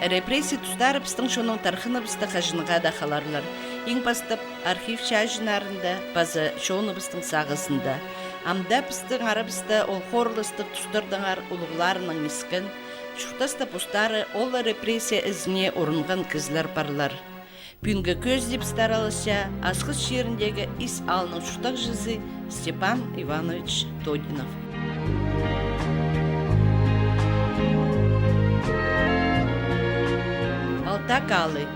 Репрессия тұстары біздің шоның тархыны бізді қажынға да қаларлар. Ең бастап архив шажынарында, базы шоны біздің сағысында. Амда біздің арабысты ол хорлыстық тұстырдыңар ұлығыларының мискін, шуқтаста пұстары ол репрессия ізіне орынған кізлер барлар. Бүгінгі көз деп старалыша асқыз жеріндегі ис алының шуқтақ жүзі Степан Иванович Тодинов. Алтак алы.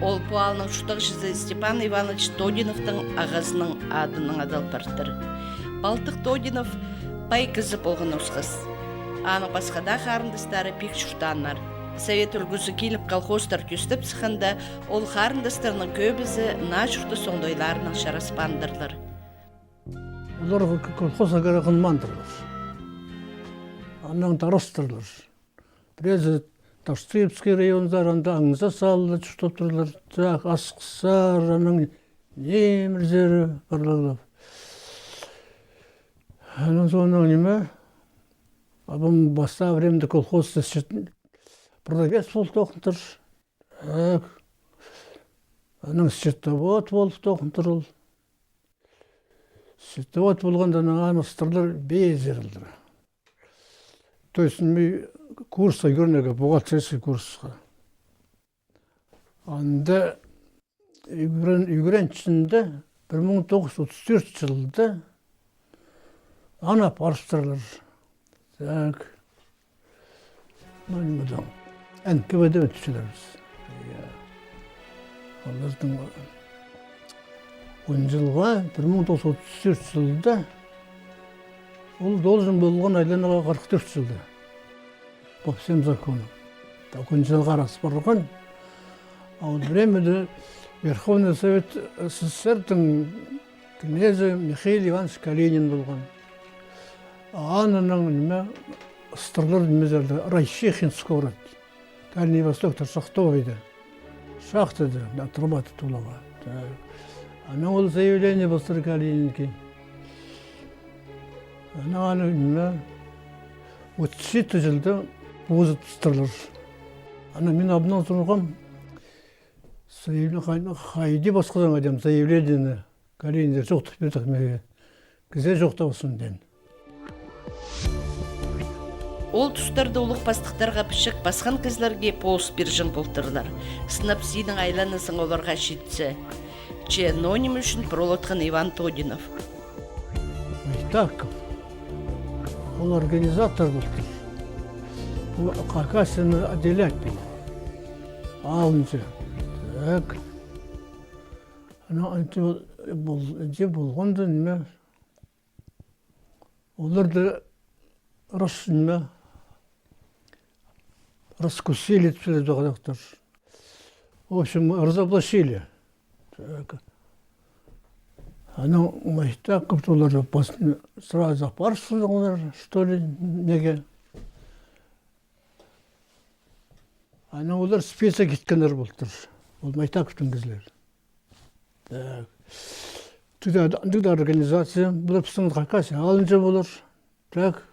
Ол пуалының шуқтақ жүзі Степан Иванович Тодиновтың ағазының адының адалпартыр. Балтық Тодинов пай кізі болған ұсқыз. Аны басқада қарындыстары пек шуқтанар. Совет үлгісі келіп колхоздар көстіп сықында, ол қарындыстарының көбізі на жұрты соңдойларының шараспандырлар. Олар колхозға қарағын мандырлар. Аннан тарыстырлар. Бірезі Таштыевский райондарында аңыза салылы жұштап тұрлар. Жақ асқысар, анның немірзері барлағылап. Анның соңынан неме? Абым баста временді колхозды шетін. Продавец болып тоқынтыр. Аның счетовод болып тоқынтыр ол. Счетовод болғанда аныстырлар безерілдір. То есть мен курсқа көрнеге, бухгалтерский курсқа. Анда үйгіреншінде 1934 жылда ана парыштырлар. Так. Нөмірдің. НКВД өтішілеріміз. Олардың 10 жылға, 1934 жылда, ол должен болған айленаға 44 жылда. По всем законам. 10 жылға арасы барған. А ол времеде Верховный Совет СССР-дің князі Михаил Иванович Калинин болған. Анының неме ыстырлар немезерді Райщехинск орад. Дальний Востоктар шахтовыйды. Шахтады, отрабаты тулаға. Ана ол заявление бастыр Калининки. Ана неме 37 жылда бозыт ыстырлар. Ана мен абынан тұрған хайди басқадан адам заявлениені Калининдер жоқтық бердік меге. Кізе жоқтаусын ден. Ол тұстарды ұлық бастықтарға пішік басқан кізлерге пост бержін болтырлар. Сынап сидің айланысың оларға шетсе. Ноним үшін пролотқан Иван Тодинов. Айтаков. Ол организатор болтыр. Қақасыны отделять бейді. Алыншы. Так. Де болғанды неме? Оларды раскусили все доктор. В общем, разоблачили. Она так как-то сразу запарствовала, что ли, неге. Она олар список кеткендер болдыр. Ол Майтаковтың кізлер. Так. Түді организация, бұл өпсің қақасы алыншы болыр. Так.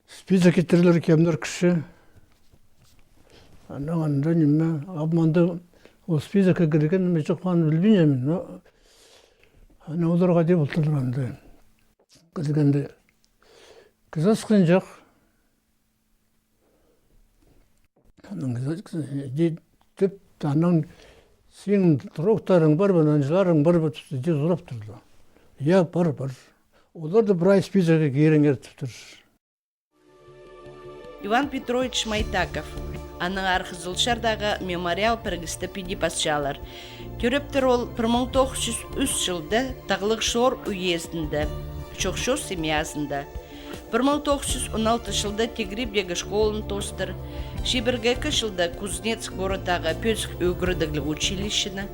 Список кеттірілер кемдер кіші. Анда неме, абманды ол списокқа кірген мен жоқпаны білмеймін. Ана оларға деп отырғанды. Кіргенде. Кізасқын жоқ. Деп, анан сенің троқтарың бар, ананжыларың бар, деп сұрап тұрды. Я, бар. Оларды бір ай списокқа кереңер тұр. Иван Петрович Майтаков. Аның арқызылшардағы мемориал піргісті пиди басшалар. Көріптір ол 1903 жылда Тағылық Шор уездінде, Шоқшор семьязында. 1916 жылда Тегрибегі школын тостыр. Шибіргекі жылда Кузнец городтағы Пөлск өгірдіглі училищені.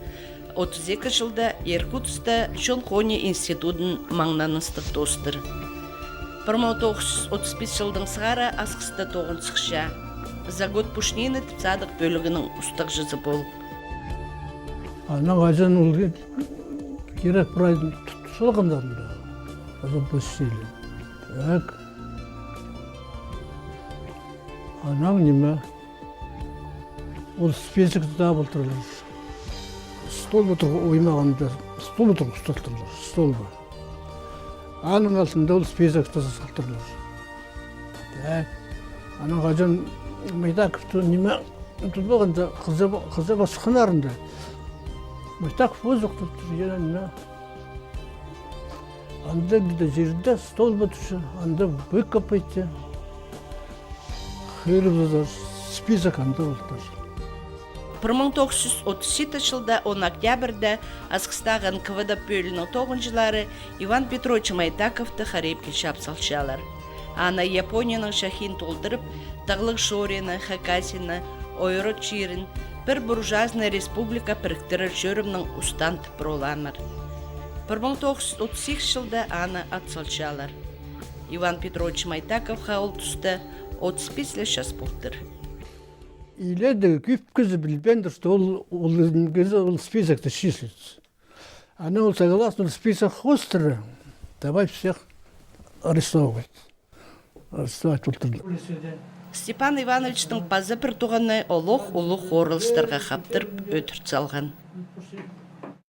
32 жылда Иркутскта Шонхони институтын маңнаныстық тостыр. 1935 жылдың сығара асқыста тоғын сықша. За год пушнені тіпсадық бөлігінің ұстық жүзі болып. Ана ғажан ол керек бір айдың тұтысылғандарында. Азап басшылы. Так. Анан неме ол списокты да былтырлар. Стол отыр оймағанда, стол отыр ұсталтырлар, стол бар. Анын алтында ол списокты салтырлар. Анан қажан Майдаковты неме тұтпағанда қызы басқанарында. Майдаков өз ұқтырды, неме. Анда биде жерде стол батышы, анда бөк капайтты. Хейлі список анда болтар. 1937 жылда 10 октябрьда Аскыстаган КВД бөлінің 9 жылары Иван Петрович Майдаковты харепке шапсалшалар. Ана Японияның шахин толдырып, Тағлық Шорені, Хакасины, Ойры Чирін, бір буржуазный республика біріктірір жөрімнің ұстан тіпіроламыр. 1938 жылда аны атсалшалар. Иван Петрович Майдаковға ол тұсты 35 жас болдыр. Иледі көп көзі білбендір, что ол списокты числится. Она ол согласно список хостера, давай всех арестовывать. Арестовать болдырды. Степан Ивановичтың пазы бір туғаны олық орылыстарға қаптырып өтірт салған.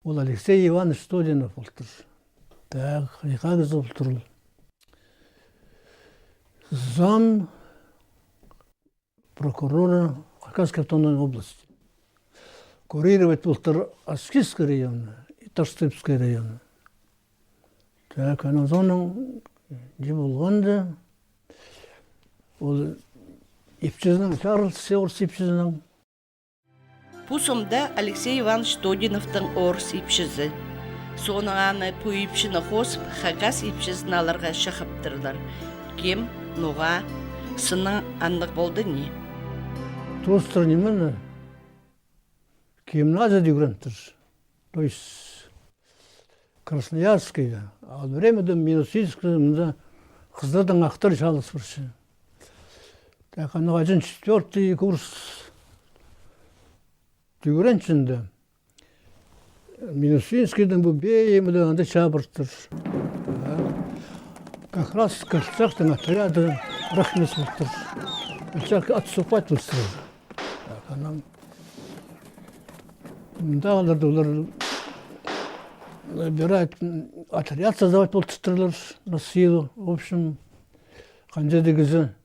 Ол Алексей Иванович Студенов болдыр. Так, қағыз болдыр. Зам прокурора Хакасской автономной области. Курировать болдыр Аскизский район и Таштыбский район. Так, анан соның не болғанда, ол ипчизінің, Чарльз Северс ипчизінің. Пусомда Алексей Иванович Тодиновтың орыс ипчізі. Соның аны пу ипчіні қосып, Хакас ипчізін аларға шақыптырдар. Кем, нуға, сының андық болды не? Тостыр немені гимназия дегрантыр. То есть Красноярскийда. Ал времеде Минусинскийда қыздардан ақтар жалыс бірші. Так, ана 4-й курс дегрантшінде Минусинскийдің бұл бейемді анда шабырттыр. Как раз Колчактың отряды рахмес болдыр. Колчак отступать болдыр. Анам мындағаларды олар набирать, отряд создавать болдырдылар на силу. В общем, қанжа дегізі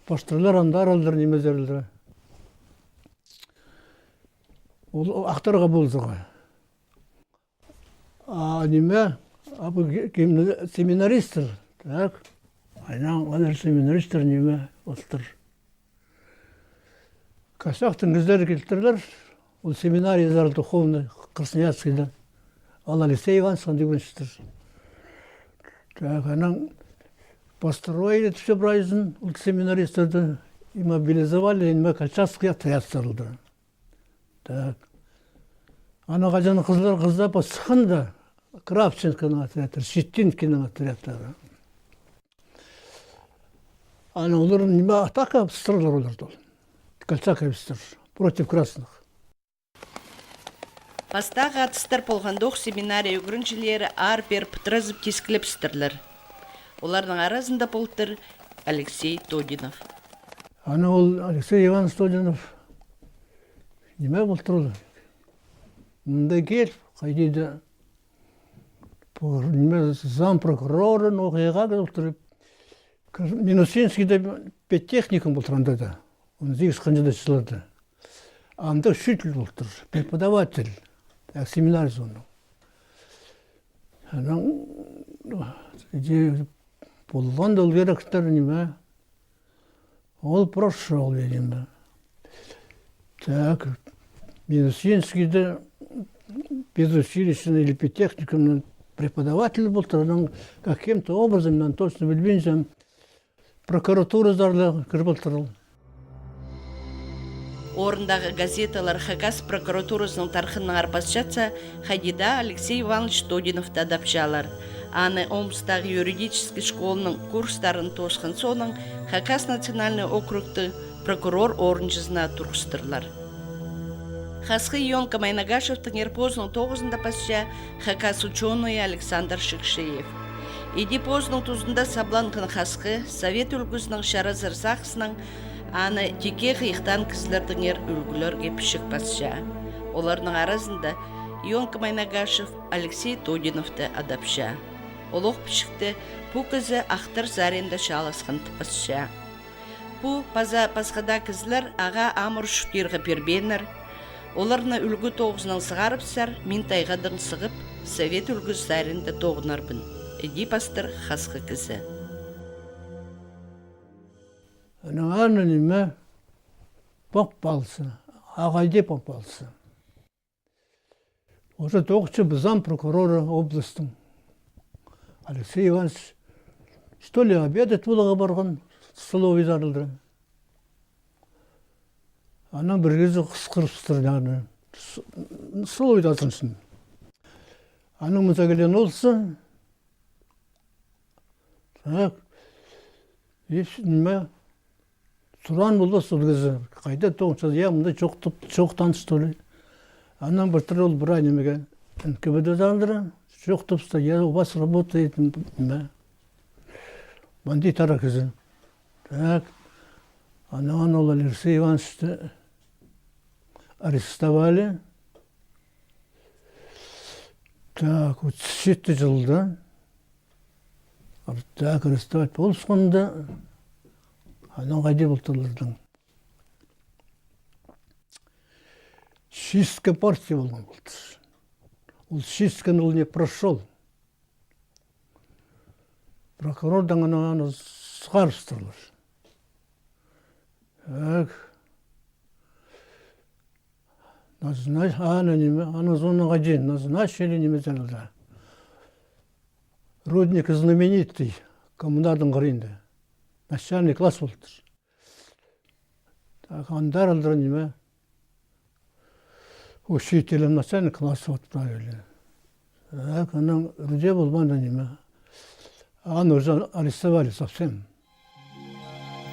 паштырлар андар алдар немезерлер. Ол ақтарға болдыға. Неме, семинаристер, так, айнан семинаристер неме болдыр. Касақтың кіздері келтірлер, ол семинариядар духовный Красноярскийда. Ал Алексей Иванович дегеншістер. Так, анан построили все брайзен, ол семинаристерді и мобилизовали, неме Колчакский отряд сарылды. Так. Ана қажаны қыздар басқанда Кравченконың отрядтары, Щетинкинің отрядтары. Ана олар неме атака сырлар оларды ол. Колчаковистер против красных. Бастағы атыстар болғандық семинария үгіріншілері ар-бер пытырызып тескіліп стірлер. Олардың арасында болдыр Алексей Тодинов. Ана ол Алексей Иванович Тодинов неме болдыр ол? Мында кел, қайдейді зам прокурорын оқиға болдырып. Минусинскийде педтехникум болдырында да. Он здесь қанжада шылады. Анда учитель болдыр, преподаватель. Семинар зону. Анан болғанда ол керектер неме? Ол прошел, видимо. Так, Минусинскийде педучилищный или педтехникум преподаватель болдыр. Анан каким-то образом, мен точно білмеймін, прокуратура зарлы кірбілтіріл. Орындағы газеталар Хакас прокуратурасының тархының арпас жатса, Хадида Алексей Иванович Тодиновты адапчалар. Аны Омстағы юридический школының курстарын тосқан соның Хакас национальный округты прокурор орынжызына тұрғыстырлар. Хасқы Ионка Майнагашевтың ерпозының 9-ында пасча Хакас ученый Александр Шикшеев. Иди позының 9-ында сабланқын Хасқы Совет үлгісінің Шаразыр Сақсының Аны жеке қиықтан кісілердің үлгілерге пішік басша. Оларның арасында Ионка Майнагашев Алексей Тодиновты адапша. Олық пішікті бұ кізі ақтыр заренді шаласқан тіпасша. Бұ пасқада кізлер аға амыр шүктергі пербенер. Оларны үлгі тоғызынан сығарыпсар, мен тайғадың сығып, совет үлгі заренді тоғынарбын. Эди пастыр қасқы кізі. Аны неме бақ балсы, ағайде бақ балсы. Уже тоқчы зам прокурора областың. Алексей Иванович, что ли, обедать бұлыға барған, столовый зарылды. Ана бір кезі қысқырыпстыр, яғни, столовый атынсын. Ана мұнса келен олсы, так, неме, Суран болды сол кезі, қайда тоғынша, я мұнда жоқтан столы. Анан бір түр ол бір ай немеге, НКВД зандыры, жоқ тұпста, я у вас работает, бандит ара кезі. Так, анан ол Алексей Ивановичты арестовали. Так, 37 жылда. Так, арестовать болысқанда, анан қайда болтылырдың. Чистка партия болған болды. Ол чистканы ол не прошел. Прокурордан аны сығарыстырылыр. Так. Аны зонаға дейін, назначили неме зарылды. Рудник знаменитый, коммунардың қырында. Начальный класс болды. Так, андар алдыр неме. Учителем начальный класс отправили. Так, анан руде болманда неме. Аны уже арестовали совсем.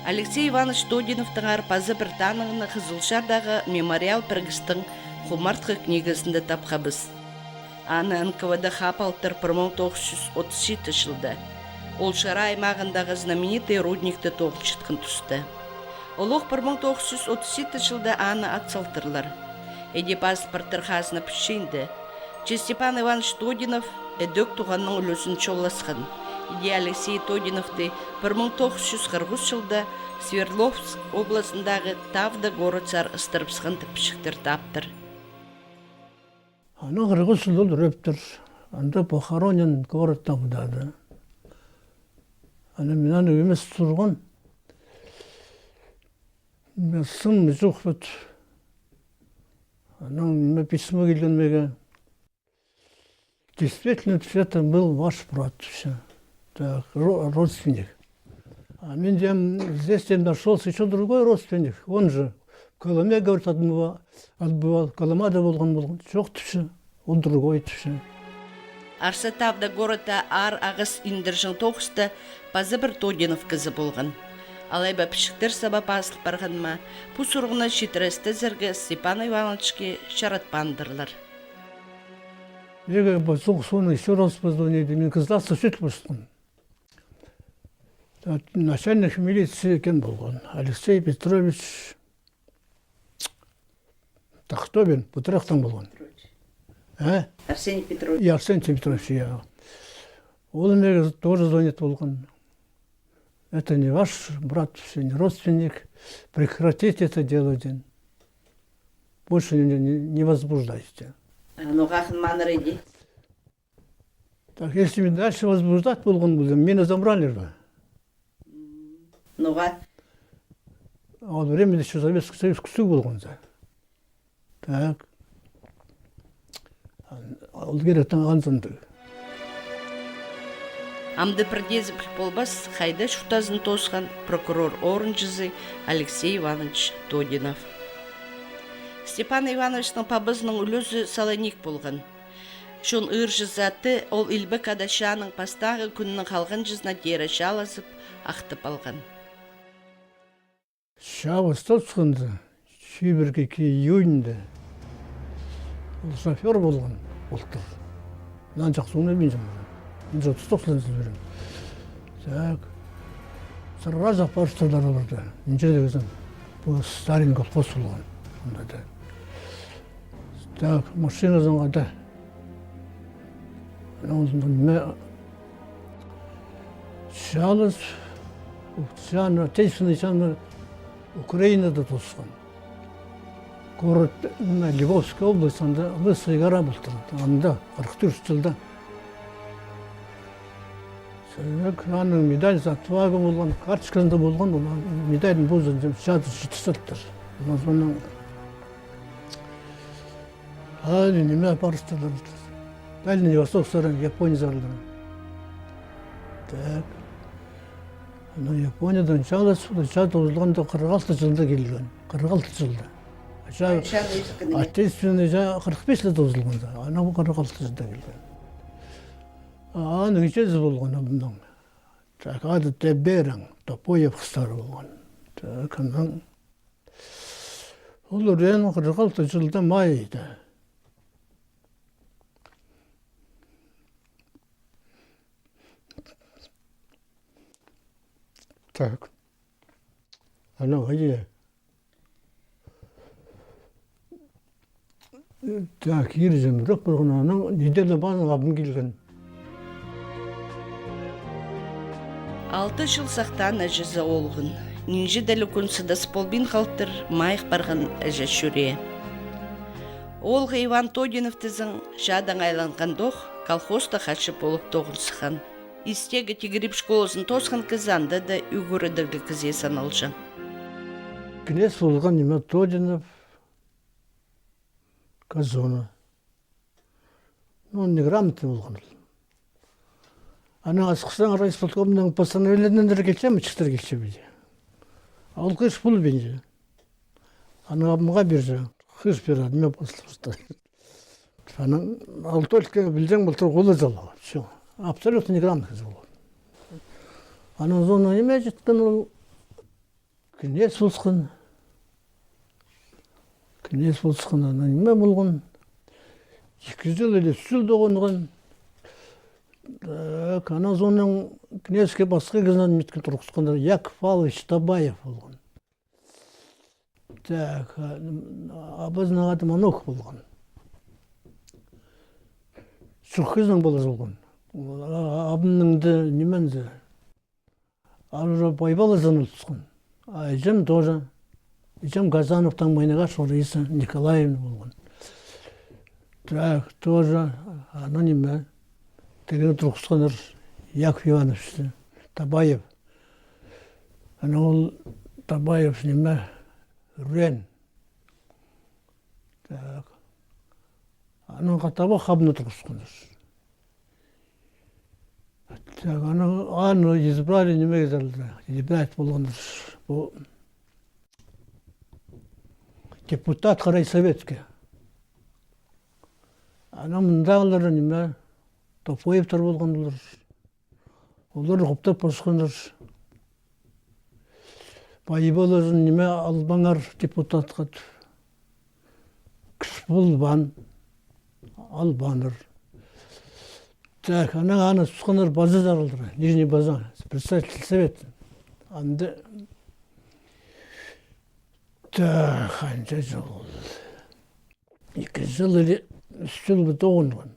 Алексей Иванович Тодиновтың арпазы Біртановны Қызылшардағы мемориал біргістің құмартқы книгасында тапқабыз. Аны НКВД хапалтыр 1937 жылда. Ол шара аймағындағы знаменитый рудникті тоғычытқын түсті. Олық 1937 жылда аны атсалтырлар. Эди паспорттыр қасына пішінде. Степан Иванович Тодинов әдөк туғанның үлісін чолласқан. Эди Алексей Тодиновты 1940 жылда Свердловск обласындағы Тавда городцар ыстырыпсқан тіпшіктір таптыр. Аны 40 жыл рөптір. Анда похоронен город Тавдады. Аны мен емес тұрған. Мен сын жоқ бұд. Аны письмо келгенмеге. Действительно, это был ваш брат. Так, родственник. А мен здесь нашелся еще другой родственник. Он же в Колыме, говорит, отбывал. Колымада болған. Жоқ түші. Он другой түші. Арса Тавда городта ар ағыс индіржің тоқысты пазы бір Тодинов кізі болған. Алайба пішіктер сабап асылып барғанма, бұ сұрғына шетресті зіргі Степан Ивановичке шаратпандырлар. Я соны еще раз позвонили, мен кыздасы сөйтіп бұрыстың. Начальник милиции кен болған. Алексей Петрович Тахтобин, Путырақтан болған. Арсений Петрович. И Арсений Петрович, я. Он мне тоже звонит болған. Это не ваш брат, не родственник. Прекратите это делать. Больше не возбуждайте. Ну, как манер иди? Так, если мне дальше возбуждать болған, меня забрали бы. Ну, как? А вот времени еще Советский Союз күсі болған. Так. Ол керектен аңзынды. Амды бірдезі болбас, қайда шутазын тосқан прокурор орынжызы Алексей Иванович Тодинов. Степан Ивановичның пабызының үлізі Салоник болған. Шон ұржызаты ол Илбі Кадашаның пастағы күнінің қалған жызына дері жалазып, ақтып алған. Шау ұстатсынды, шүйбірге июньде. Ол шофер болған ұлттыр. Мен жақсуына мен жамады. Мен 39 жыл берем. Так. Сразу апарыштырдар оларды. Мен жерде кезім. бұл Сталин колхоз болған. Онда да машина заңғада жалыз жаны отечественный жаны Украинада тосқан. Город Львовская область, анда Лысая гора болды. Анда 44 жылда. Аның медаль за отвагу болған, карточкасында болған, медальдің бұзын жады жетістірттір. Соның неме барыстырды. Дальний Восток саран Япония зарлы. Так. Япониядан жады ұзылғанда 46 жылда келген. 46 жылда. Отечественный 45 жылда ұзылғанда. Ана 46 жылда келген. Нүйчез болған абымдан. Ады Теберің, Топоев қыстары болған. Ол өрен 46 жылда май еді. Так. Ана ғайы. Так, ерізім бірақ бұрғынаның неделі базың абым келген. 6 жыл сақтан әжізі олғын. Нинжі дәлі күнсіді сполбин қалтыр майық барған әжі шүре. Олғы Иван Тодиновтызың жадан айланған доқ, колхозда қачып болып тоғын сықан. Истегі тегіріп школасын тосқан кызанды да үгірідігі кізе саналжан. Князь болған неме Тодинов, Казона. Он неграмотный болған. Ана асықсаң райисполкомның постановлениелерін келсе ме, чықтыр келсе бейде. Ал қыш бұл бейде. Ана абымға берже, қыш береді, мен басылып. Ал только білжен бұлтыр қолы жалаға. Все. Абсолютно неграмотный болған. Ана зона неме жеткен ол князь болсқан. Князь болсқан, ана неме болған. 2 жыл или 3 жыл доғынған. Ана зоның князьке басқа кезінен меткен тұрғысқандар Яков Павлович Табаев болған. Так, абыздың аты Манок болған. Шұрқызның болы болған. Абымныңды неменді алыра байбалызын ұлтысқан. Айжым тоже. Айжым Газановтан майнаға Шориса Николаевна болған. Так, тоже ана неме. Тегені тұрғысқандар Яков Иванович Табаев. Ана ол Табаев неме Рен. Так. Аның қатаба қабына тұрғысқандар. Так, аны избрали неме кезалды. Избрать болғандар. Бұл депутат қарай советке. Ана мұндағылары неме Топоевтар болған олар. Олар құптап босқандар. Байыбаларын неме албаңар депутат қат. Күшболбан, албаныр. Так, ана сұқандар база жарылдыр. Нижний база, представитель совет. Анды... Так, қанша жыл. 2 жыл или 3 жыл бұты оғынған.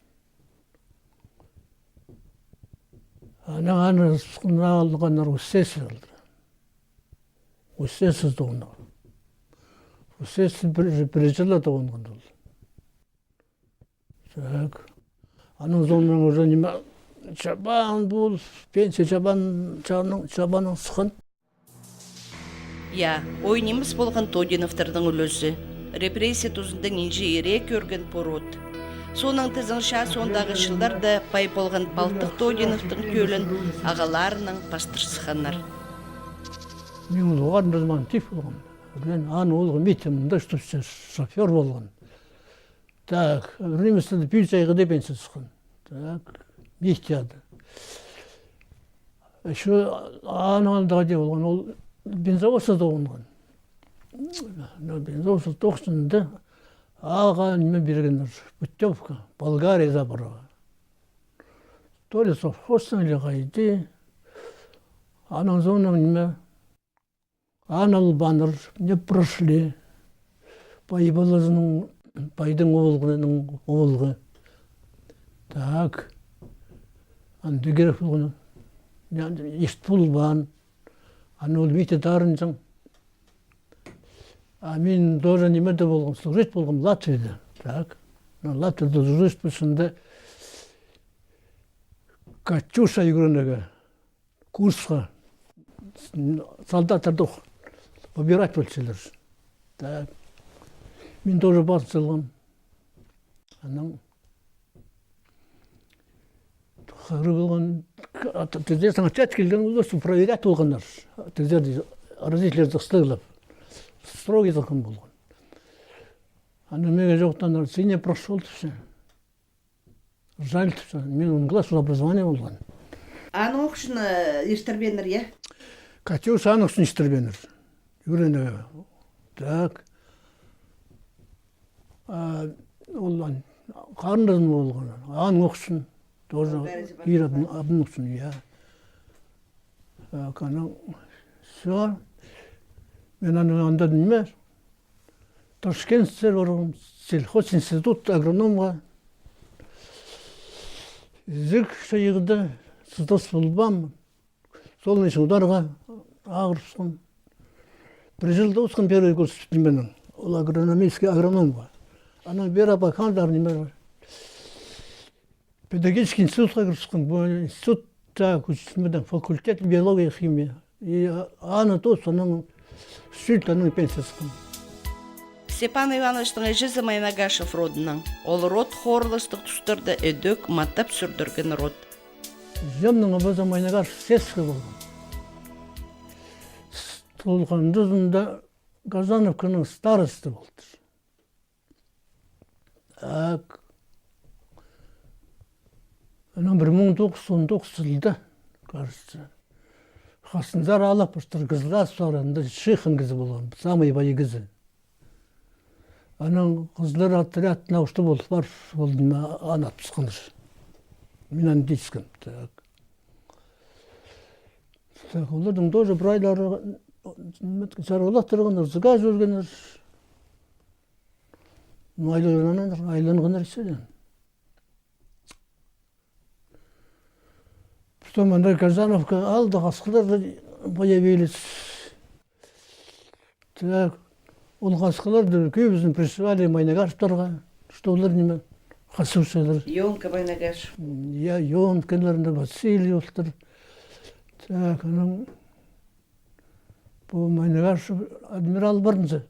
Ана сұқына алғандар ұстесі алды. Ұстесі доғынған. Ұстесі бір жылы доғынған ол. Так. Аның зонның уже неме чабан бұл, пенсия чабаның сұқын. Я, ойнеміз болған Тодиновтардың үлөзі. Репрессия тұзында нинжі ерек көрген пород. Соның тізін ша сондағы жылдарда пай болған Балтық Тодиновтың көлін ағаларының пастырсықанар. Мен оған білман тип болған. Мен аны олғы метемінде шофер болған. Так, времесінде бюджайғыда бенсін сұқын. Так, мектяды. Еще анығандағы де болған, ол бензовозда болған. Бензовоз тоқсында аға неме бергендер, Путевка, Болгария забырға. То ли совхоздан или қайды. Анан зоның неме Анал баныр, не прошли. Байбалазының, байдың оғылғы. Так. Анды керек болғаны. Ешт болбан. Аны өлмейті дарынжың. Мен тоже немеде болғым, служить болғым Латвияда. Так. Латвияда служить болсында Катюша игрынығы курсқа солдаттарды побирать болсылар. Так. Мен тоже басылғым. Анан қағыры болған, тезде саңатчат келген олар проверять болғандар. Тезде родителерді қыстығылып. Строгий закон болған. Анан меге жоқтандар, сен не прошел все. Жаль, мен ұңғылас образование болған. Аның оқшын ештербенір, е? Катюша аның үшін ештербенір. Үйрені. Так. Олан қарындызым болған. Аның оқшын. Тоже ир абын оқшын, я. Канал. Все. Мен анда неме? Ташкент сельхозинститут агрономға. Зік шайығыда сыздас болбам. Солнечный ударға ағырыпсың. Бір жылда осқан первый курс неменің. Ол агрономический агрономға. Ана бері бакандар неме. Педагогический институтқа кіріскен. Бұл институтта факультет биология, химия. И ана тос, аның сүлт, аның пенсиясықын. Степан Ивановичтың әжізі Майнагашев родының. Ол род хорлыстық тұстырды өдөк маттап сүрдірген род. Жемнің абаза Майнагашев сескі болған. Толғандызында Газановканың старосты болды. Так. Анан 1919 жылда, кажется, Хасынзар алап ұштыр қызға сорында шиқын қызы болған, самый байы қызы. Анан қызлар отрядына ұшты болды, бар болды ма анат пысқыныр. Мен аны дейскім. Так. Олардың тоже бір айлары жарғылақ тұрғаныр, зыға жүргенір. Айланғаныр седен. Потом анда Казановка алды, қасқылар появились. Так. Ол қасқыларды көбісін присылали Майнагашевтарға, что олар неме қатысушылар. Йонка Майнагашев. Я Йонкаларында Василий олтыр. Так, анан бұл Майнагашев адмирал барынсы.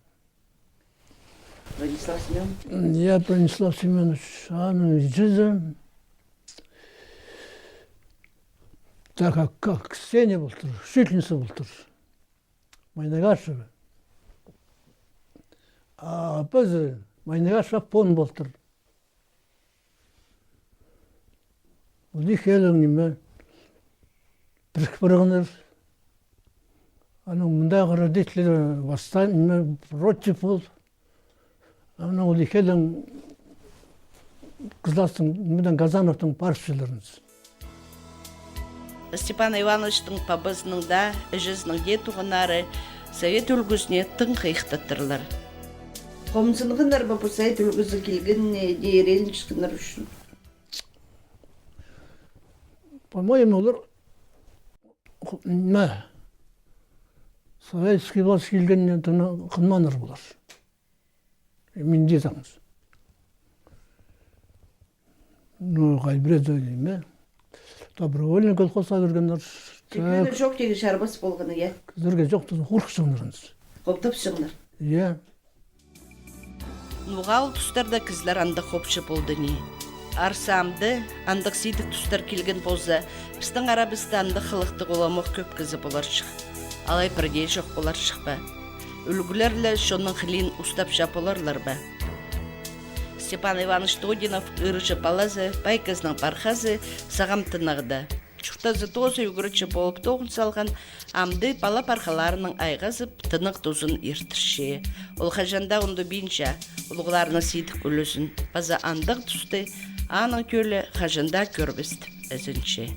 Бронислав Семенович. Я Бронислав Семенович, аның жүзі. Так, как Ксения болтыр, учительница болтыр. Майнагашева. А біз Майнагашев пон болтыр. Ол екеуінің неме бірігінір. Аның мұндағы родителері бастан неме против бол. Аның ол екеуінің қызластың немеден Газановтың паршыларыңыз. Степан Ивановичтың пабызының да, әжізінің де туғынары Совет үлгісіне тың қиықтаттырлар. Қомсынғындар ба бұл Совет үлгісі келген дейрелін шықынар үшін? По-моему, олар советский власть келгеннен қынманыр болар. Мен де заңыз. Қайбіреді дейме. Добровольный колхозға кіргендер. Текені жоқ деген шарбас болғаны, е? Кіздерге жоқ, қорқы шығынырыңыз. Қоптап шығыныр. Е. Нуғал тұстарда кізлер андық қопшы болды не. Арсамды, андық сейдік тұстар келген болса, біздің арабысты андық қылықты ғоламық көп кізі болар шық. Алай бірге жоқ болар шық ба. Үлгілерлі шоның қылын ұстап жапыларлар ба. Степан Иванович Тодинов ырыжы палазы, байкызның пархазы сағам тынығды. Чуқтазы тозы үгірічі болып тоғын салған амды пала пархаларының айғазып тынық тұзын ертірше. Ол қажанда онды бейінше ұлғыларына сейдік өлізін. База андық тұсты аның көлі қажында көрбісті әзінше.